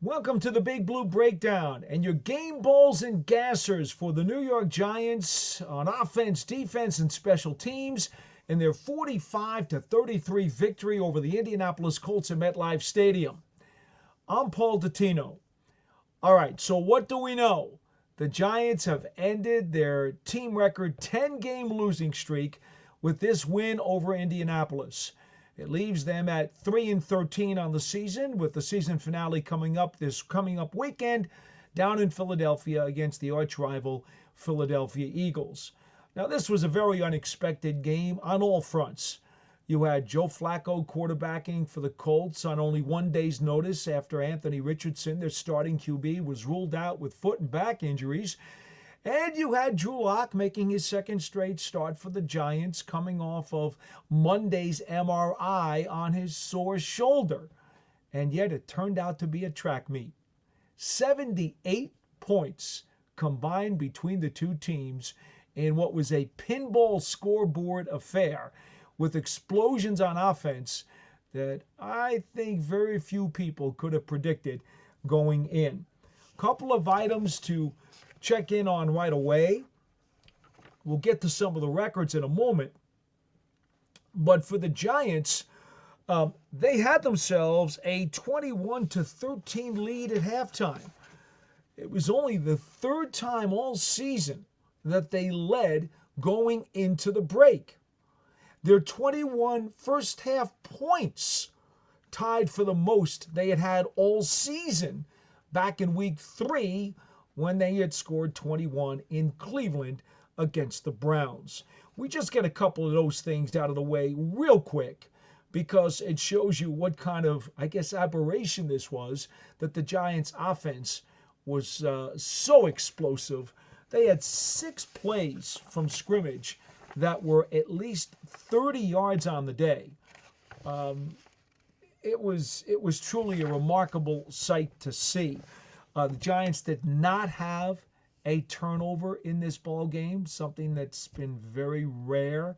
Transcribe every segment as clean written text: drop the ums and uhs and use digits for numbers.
Welcome to the Big Blue Breakdown and your game balls and gassers for the New York Giants on offense, defense, and special teams in their 45-33 victory over the Indianapolis Colts at MetLife Stadium. I'm Paul Dottino. All right, so what do we know? The Giants have ended their team record 10-game losing streak with this win over Indianapolis. It leaves them at 3-13 on the season, with the season finale coming up this weekend down in Philadelphia against the arch rival Philadelphia Eagles. Now, this was a very unexpected game on all fronts. You had Joe Flacco quarterbacking for the Colts on only one day's notice after Anthony Richardson, their starting QB, was ruled out with foot and back injuries. And you had Drew Lock making his second straight start for the Giants, coming off of Monday's MRI on his sore shoulder. And yet it turned out to be a track meet. 78 points combined between the two teams in what was a pinball scoreboard affair with explosions on offense that I think very few people could have predicted going in. Couple of items to check in on right away. We'll get to some of the records in a moment. But for the Giants, they had themselves a 21-13 lead at halftime. It was only the third time all season that they led going into the break. Their 21 first half points tied for the most they had had all season back in week 3 when they had scored 21 in Cleveland against the Browns. We just get a couple of those things out of the way real quick because it shows you what kind of, aberration this was, that the Giants' offense was so explosive. They had 6 plays from scrimmage that were at least 30 yards on the day. It was truly a remarkable sight to see. The Giants did not have a turnover in this ball game, something that's been very rare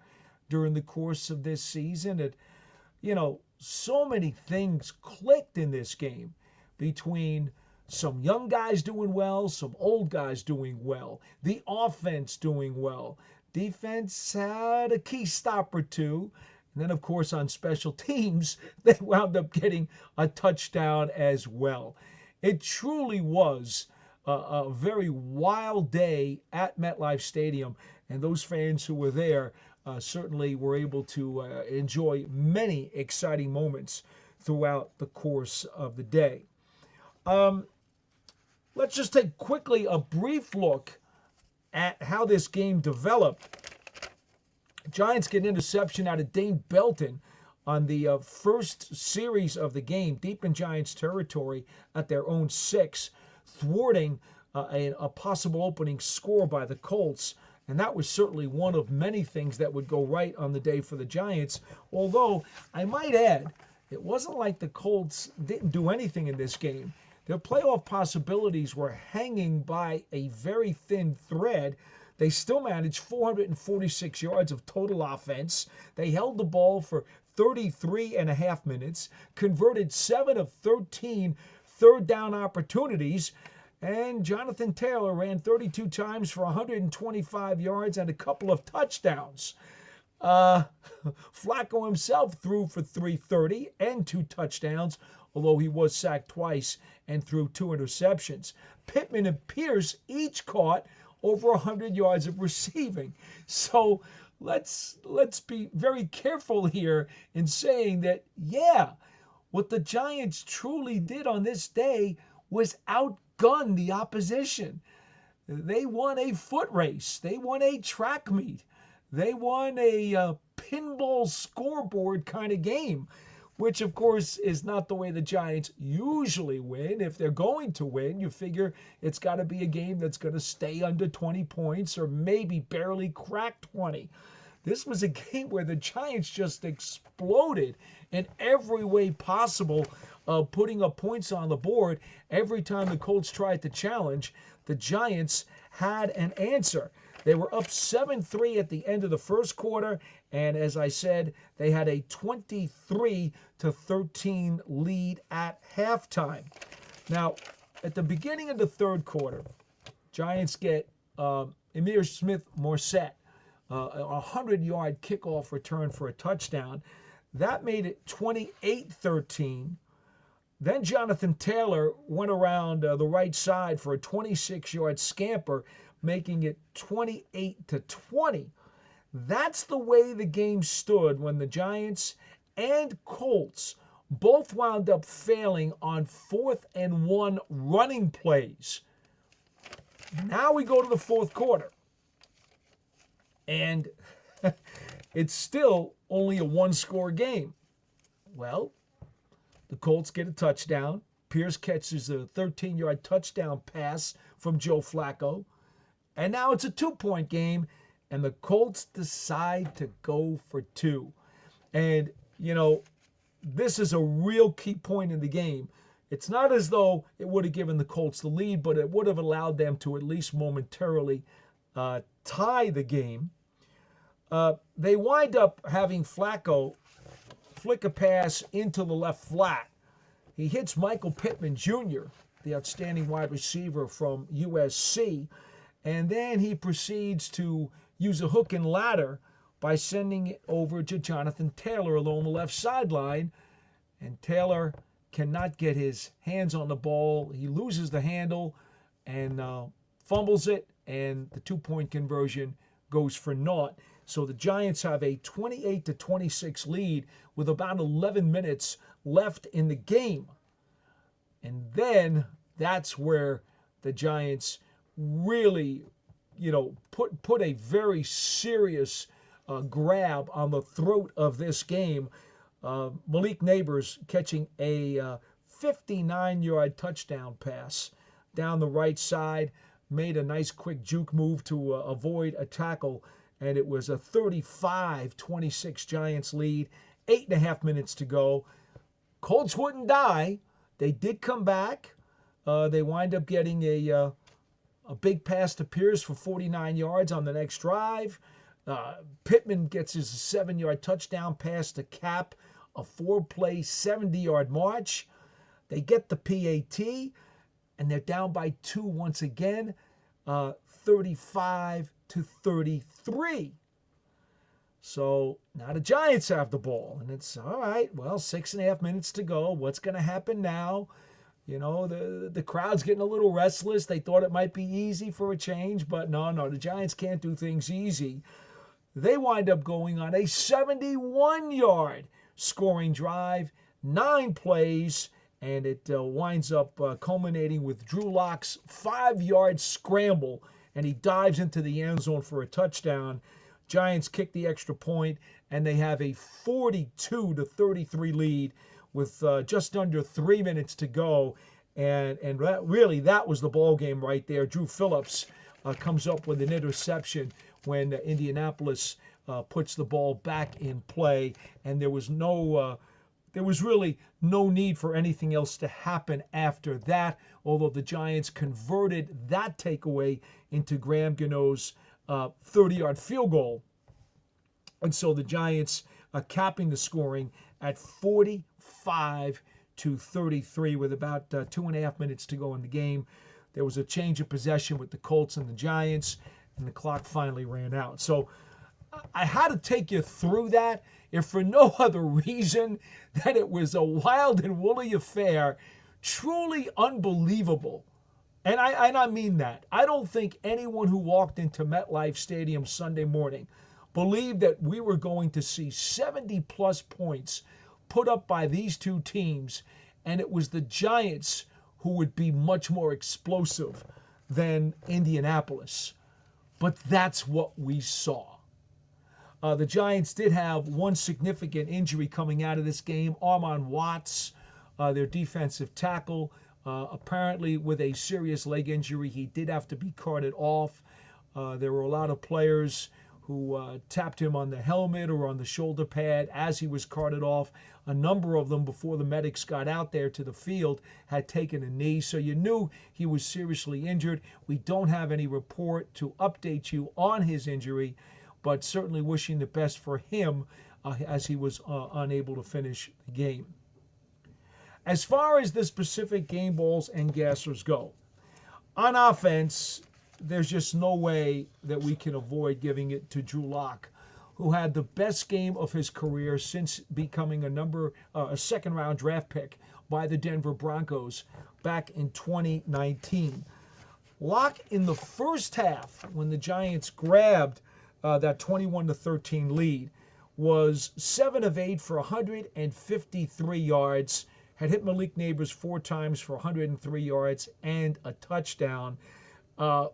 during the course of this season. So many things clicked in this game between some young guys doing well, some old guys doing well, the offense doing well. Defense had a key stop or two. And then, of course, on special teams, they wound up getting a touchdown as well. It truly was a very wild day at MetLife Stadium, and those fans who were there certainly were able to enjoy many exciting moments throughout the course of the day. Let's just take quickly a brief look at how this game developed. Giants get an interception out of Dane Belton on the first series of the game, deep in Giants territory at their own 6, thwarting a possible opening score by the Colts. And that was certainly one of many things that would go right on the day for the Giants. Although, I might add, it wasn't like the Colts didn't do anything in this game. Their playoff possibilities were hanging by a very thin thread. They still managed 446 yards of total offense. They held the ball for 33 and a half minutes, converted 7 of 13 third down opportunities, and Jonathan Taylor ran 32 times for 125 yards and a couple of touchdowns. Flacco himself threw for 330 and 2 touchdowns, although he was sacked twice and threw 2 interceptions. Pittman and Pierce each caught over 100 yards of receiving. So let's be very careful here in saying that, what the Giants truly did on this day was outgun the opposition. They won a foot race. They won a track meet. They won a pinball scoreboard kind of game, which, of course, is not the way the Giants usually win. If they're going to win, you figure it's got to be a game that's going to stay under 20 points or maybe barely crack 20. This was a game where the Giants just exploded in every way possible, putting up points on the board. Every time the Colts tried to challenge, the Giants had an answer. They were up 7-3 at the end of the first quarter, and as I said, they had a 23-13 lead at halftime. Now, at the beginning of the third quarter, Giants get Emir Smith-Morset, a 100-yard kickoff return for a touchdown. That made it 28-13. Then Jonathan Taylor went around the right side for a 26-yard scamper, making it 28-20. That's the way the game stood when the Giants and Colts both wound up failing on 4th and 1 running plays. Now we go to the fourth quarter. And it's still only a one-score game. Well, the Colts get a touchdown. Pierce catches a 13-yard touchdown pass from Joe Flacco. And now it's a 2-point game, and the Colts decide to go for 2. And, this is a real key point in the game. It's not as though it would have given the Colts the lead, but it would have allowed them to at least momentarily tie the game. They wind up having Flacco flick a pass into the left flat. He hits Michael Pittman Jr., the outstanding wide receiver from USC, and then he proceeds to use a hook and ladder by sending it over to Jonathan Taylor along the left sideline, and Taylor cannot get his hands on the ball. He loses the handle and fumbles it, and the 2-point conversion goes for naught. So the Giants have a 28-26 lead with about 11 minutes left in the game. And then that's where the Giants really, put a very serious grab on the throat of this game. Malik Nabers catching a 59-yard touchdown pass down the right side, made a nice quick juke move to avoid a tackle, and it was a 35-26 Giants lead, 8.5 minutes to go. Colts wouldn't die. They did come back. They wind up getting a big pass to Pierce for 49 yards on the next drive. Pittman gets his 7-yard touchdown pass to cap a 4-play, 70-yard march. They get the PAT, and they're down by 2 once again, 35-33. So now the Giants have the ball, and it's all right. Well, 6.5 minutes to go. What's going to happen now? The crowd's getting a little restless. They thought it might be easy for a change, but no, the Giants can't do things easy. They wind up going on a 71-yard scoring drive, 9 plays, and it winds up culminating with Drew Lock's 5-yard scramble, and he dives into the end zone for a touchdown. Giants kick the extra point, and they have a 42-33 lead with just under 3 minutes to go. And that was the ball game right there. Drew Phillips comes up with an interception when Indianapolis puts the ball back in play, and there was really no need for anything else to happen after that, although the Giants converted that takeaway into Graham Gano's 30-yard field goal. And so the Giants capping the scoring at 45-33 with about 2.5 minutes to go in the game. There was a change of possession with the Colts and the Giants, and the clock finally ran out. So I had to take you through that, if for no other reason that it was a wild and woolly affair, truly unbelievable. And I mean that. I don't think anyone who walked into MetLife Stadium Sunday morning believed that we were going to see 70-plus points put up by these two teams, and it was the Giants who would be much more explosive than Indianapolis. But that's what we saw. The Giants did have one significant injury coming out of this game. Armon Watts, their defensive tackle, apparently with a serious leg injury. He did have to be carted off. There were a lot of players who tapped him on the helmet or on the shoulder pad as he was carted off. A number of them, before the medics got out there to the field, had taken a knee, so you knew he was seriously injured. We don't have any report to update you on his injury, but certainly wishing the best for him as he was unable to finish the game. as far as the specific game balls and gassers go, on offense, there's just no way that we can avoid giving it to Drew Lock, who had the best game of his career since becoming a second-round draft pick by the Denver Broncos back in 2019. Lock, in the first half, when the Giants grabbed that 21-13 lead, was 7 of 8 for 153 yards, had hit Malik Nabers 4 times for 103 yards and a touchdown.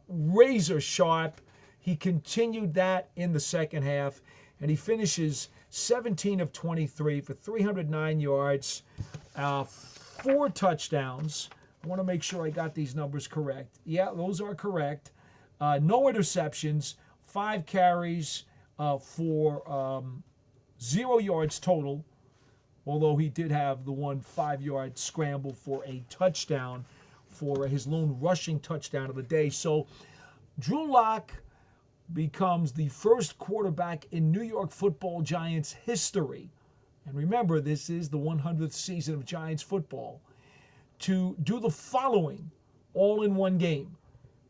Razor sharp. He continued that in the second half, and he finishes 17 of 23 for 309 yards, 4 touchdowns. I want to make sure I got these numbers correct. Yeah, those are correct. No interceptions, 5 carries for 0 yards total, although he did have the one 5-yard scramble for a touchdown, for his lone rushing touchdown of the day. So Drew Lock becomes the first quarterback in New York Football Giants history, and remember, this is the 100th season of Giants football, to do the following all in one game: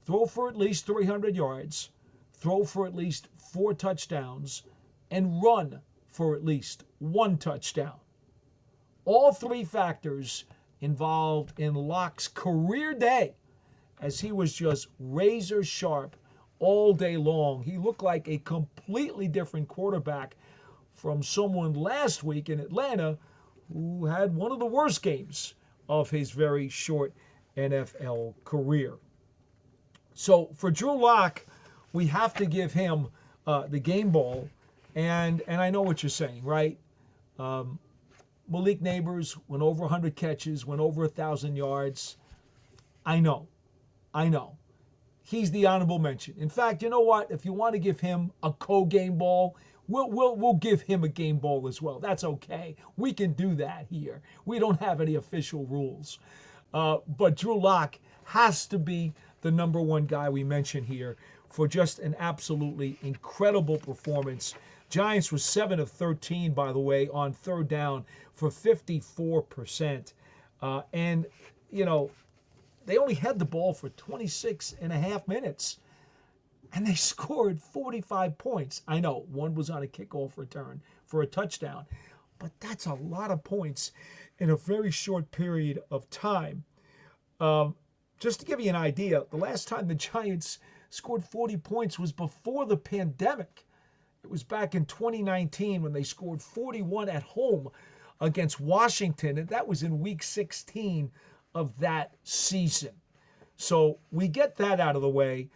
throw for at least 300 yards, throw for at least 4 touchdowns, and run for at least 1 touchdown. All 3 factors involved in Lock's career day, as he was just razor sharp all day long. He looked like a completely different quarterback from someone last week in Atlanta who had one of the worst games of his very short NFL career. So for Drew Lock, we have to give him the game ball. And I know what you're saying, right? Malik Nabers went over 100 catches, went over 1,000 yards. I know. He's the honorable mention. In fact, you know what? If you want to give him a co-game ball, we'll give him a game ball as well. That's okay. We can do that here. We don't have any official rules. But Drew Lock has to be the number one guy we mention here for just an absolutely incredible performance. Giants was 7 of 13, by the way, on third down for 54%. And, you know, they only had the ball for 26 and a half minutes, and they scored 45 points. I know, one was on a kickoff return for a touchdown, but that's a lot of points in a very short period of time. Just to give you an idea, the last time the Giants scored 40 points was before the pandemic. It was back in 2019 when they scored 41 at home against Washington, and that was in week 16 of that season. So we get that out of the way.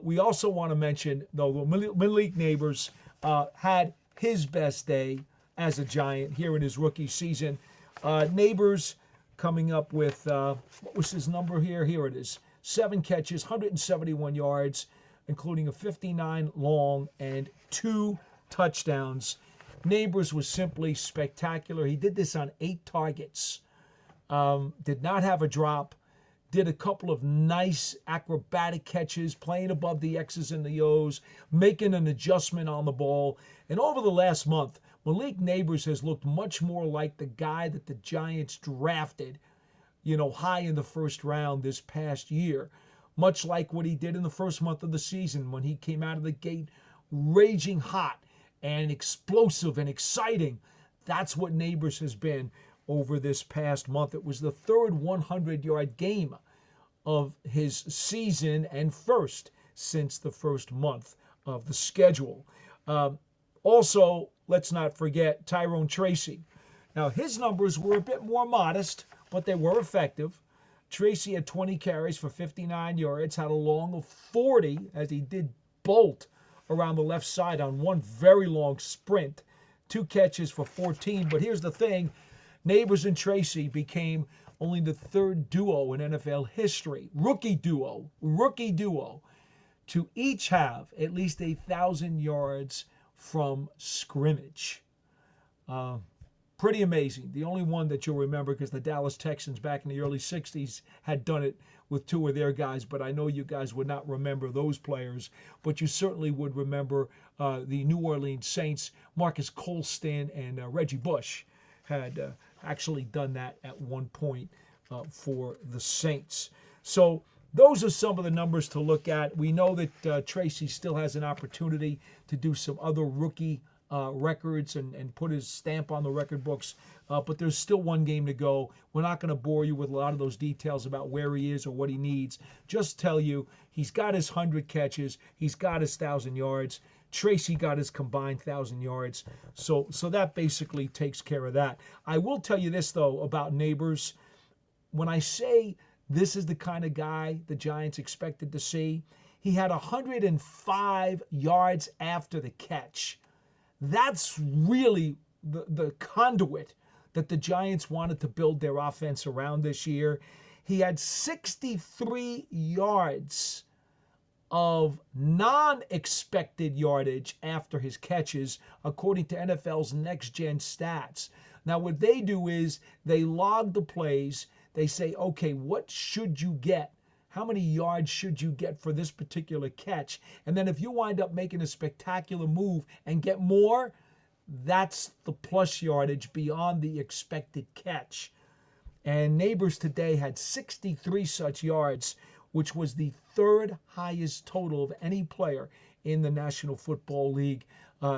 We also want to mention, though, Malik Nabers had his best day as a Giant here in his rookie season. Nabers coming up with, what was his number here? Here it is. 7 catches, 171 yards, including a 59 long and 2 touchdowns. Nabers was simply spectacular. He did this on 8 targets. Did not have a drop. Did a couple of nice acrobatic catches, playing above the X's and the O's, making an adjustment on the ball. And over the last month, Malik Nabers has looked much more like the guy that the Giants drafted, high in the first round this past year. Much like what he did in the first month of the season when he came out of the gate raging hot and explosive and exciting. That's what Nabers has been over this past month. It was the third 100-yard game of his season and first since the first month of the schedule. Also, let's not forget Tyrone Tracy. Now, his numbers were a bit more modest, but they were effective. Tracy had 20 carries for 59 yards, had a long of 40 as he did bolt around the left side on one very long sprint. 2 catches for 14. But here's the thing. Nabers and Tracy became only the third duo in NFL history, rookie duo, to each have at least 1,000 yards from scrimmage. Pretty amazing. The only one that you'll remember, because the Dallas Texans back in the early 60s had done it with 2 of their guys, but I know you guys would not remember those players, but you certainly would remember the New Orleans Saints. Marcus Colston and Reggie Bush had actually done that at one point for the Saints. So those are some of the numbers to look at. We know that Tracy still has an opportunity to do some other rookie records and put his stamp on the record books, but there's still one game to go. We're not going to bore you with a lot of those details about where he is or what he needs. Just tell you he's got his 100 catches, he's got his 1,000 yards. Tracy got his combined 1,000 yards, so that basically takes care of that. I will tell you this, though, about Nabers. When I say this is the kind of guy the Giants expected to see, he had 105 yards after the catch. That's really the conduit that the Giants wanted to build their offense around this year. He had 63 yards of non-expected yardage after his catches, according to NFL's Next Gen Stats. Now, what they do is they log the plays. They say, okay, what should you get? How many yards should you get for this particular catch? And then if you wind up making a spectacular move and get more, that's the plus yardage beyond the expected catch. And Nabers today had 63 such yards, which was the third highest total of any player in the National Football League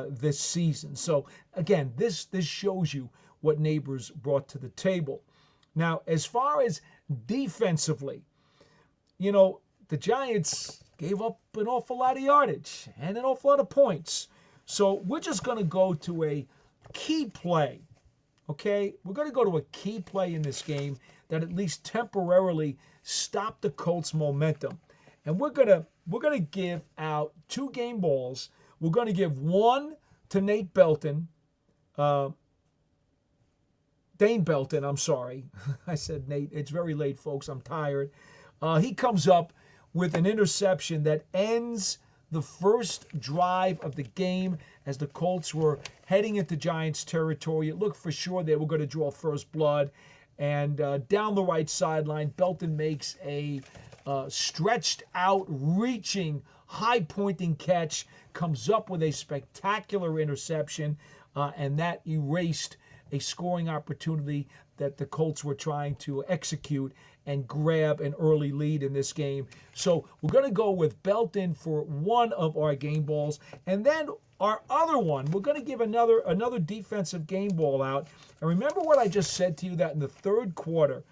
this season. So again, this shows you what Nabers brought to the table. Now, as far as defensively, you know, the Giants gave up an awful lot of yardage and an awful lot of points. So we're just going to go to a key play, okay? We're going to go to a key play in this game that at least temporarily stopped the Colts' momentum. And we're going to give out 2 game balls. We're going to give one to Nate Belton, Dane Belton, I'm sorry. I said Nate. It's very late, folks. I'm tired. He comes up with an interception that ends the first drive of the game as the Colts were heading into Giants territory. It looked for sure they were going to draw first blood. And down the right sideline, Belton makes a stretched out, reaching, high-pointing catch, comes up with a spectacular interception, and that erased a scoring opportunity that the Colts were trying to execute and grab an early lead in this game. So we're going to go with Belton for one of our game balls. And then our other one, we're going to give another defensive game ball out. And remember what I just said to you, that in the third quarter,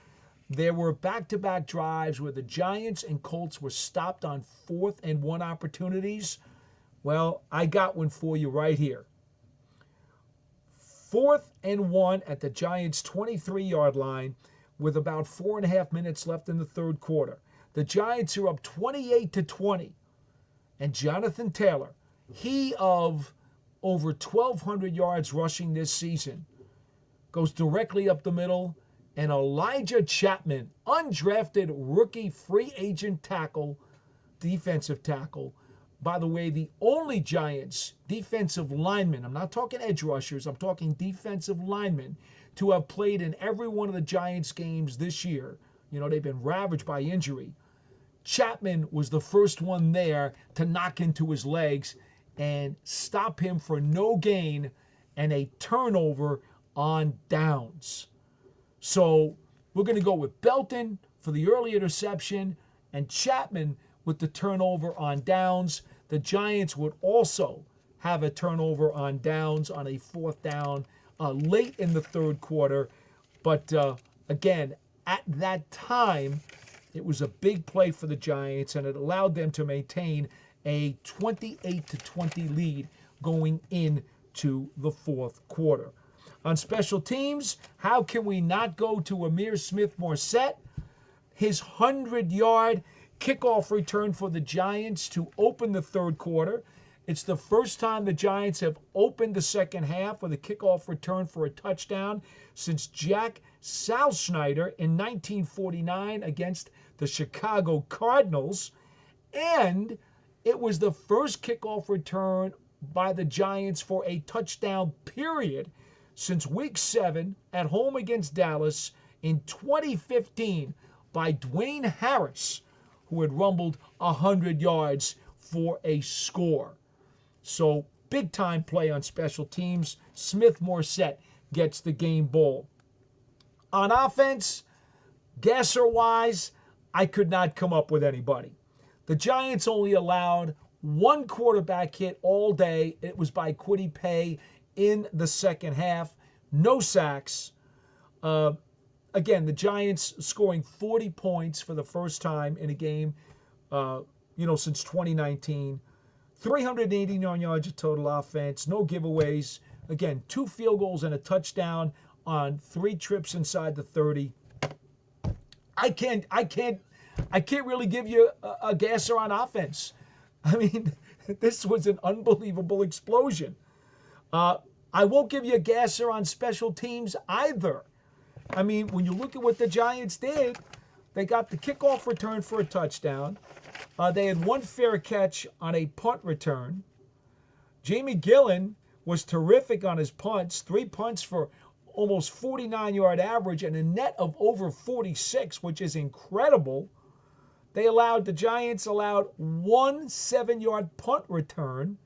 there were back-to-back drives where the Giants and Colts were stopped on 4th and 1 opportunities? Well, I got one for you right here. 4th and 1 at the Giants' 23-yard line with about 4.5 minutes left in the third quarter. The Giants are up 28-20. And Jonathan Taylor, he of over 1,200 yards rushing this season, goes directly up the middle, and Elijah Chapman, undrafted rookie free agent tackle, defensive tackle, by the way, the only Giants defensive lineman, I'm not talking edge rushers, I'm talking defensive linemen, to have played in every one of the Giants games this year. You know, they've been ravaged by injury. Chapman was the first one there to knock into his legs and stop him for no gain and a turnover on downs. So we're going to go with Belton for the early interception and Chapman with the turnover on downs. The Giants would also have a turnover on downs on a 4th down late in the third quarter. But again, at that time, it was a big play for the Giants, and it allowed them to maintain a 28-20 lead going into the fourth quarter. On special teams, how can we not go to Amir Smith-Morset? His 100-yard kickoff return for the Giants to open the third quarter. It's the first time the Giants have opened the second half with a kickoff return for a touchdown since Jack Salsnyder in 1949 against the Chicago Cardinals. And it was the first kickoff return by the Giants for a touchdown period since Week 7 at home against Dallas in 2015 by Dwayne Harris, who had rumbled 100 yards for a score. So big-time play on special teams. Smith-Morset gets the game ball. On offense, gasser-wise, I could not come up with anybody. The Giants only allowed one quarterback hit all day. It was by Kwity Paye in the second half. No sacks. Again, the Giants scoring 40 points for the first time in a game, since 2019. 389 yards of total offense, no giveaways. Again, 2 field goals and a touchdown on 3 trips inside the 30. I can't really give you a gasser on offense. I mean, this was an unbelievable explosion. I won't give you a gasser on special teams either. I mean, when you look at what the Giants did, they got the kickoff return for a touchdown. They had 1 fair catch on a punt return. Jamie Gillen was terrific on his punts. 3 punts for almost 49-yard average and a net of over 46, which is incredible. The Giants allowed 1 7-yard punt return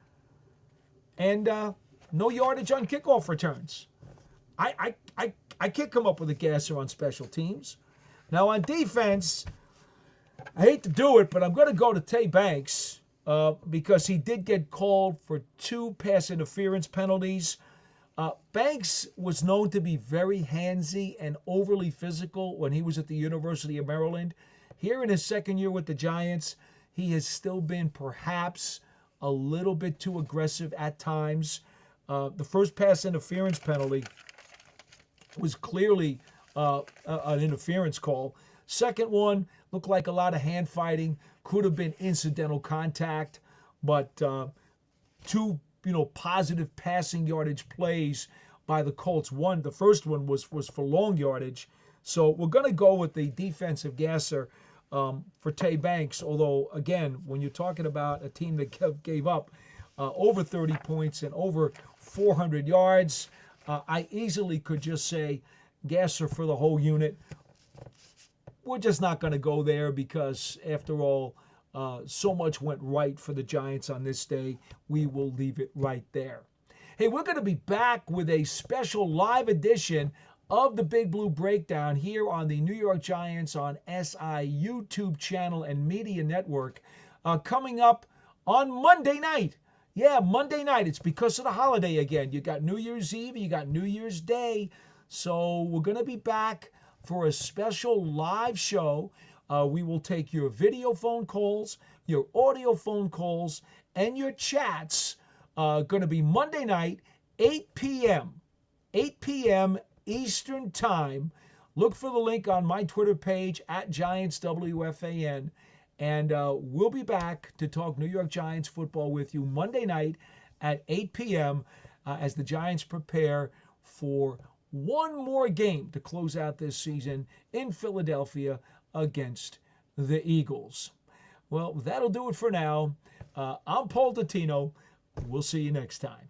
and no yardage on kickoff returns. I can't come up with a gasser on special teams. Now on defense, I hate to do it, but I'm going to go to Tay Banks because he did get called for 2 pass interference penalties. Banks was known to be very handsy and overly physical when he was at the University of Maryland. Here in his second year with the Giants, he has still been perhaps a little bit too aggressive at times. The first pass interference penalty was clearly an interference call. Second one looked like a lot of hand fighting, could have been incidental contact, but 2 positive passing yardage plays by the Colts. The first one was for long yardage. So we're going to go with the defensive gasser for Tay Banks, although, again, when you're talking about a team that gave up over 30 points and over 400 yards, I easily could just say gasser for the whole unit. We're just not going to go there because, after all, so much went right for the Giants on this day. We will leave it right there. Hey, we're going to be back with a special live edition of the Big Blue Breakdown here on the New York Giants on SI YouTube channel and media network coming up on Monday night. Yeah, Monday night. It's because of the holiday again. You got New Year's Eve, you got New Year's Day. So we're going to be back for a special live show. We will take your video phone calls, your audio phone calls, and your chats. Going to be Monday night, 8 p.m. 8 p.m. Eastern Time. Look for the link on my Twitter page at GiantsWFAN. And we'll be back to talk New York Giants football with you Monday night at 8 p.m. As the Giants prepare for one more game to close out this season in Philadelphia against the Eagles. Well, that'll do it for now. I'm Paul Dottino. We'll see you next time.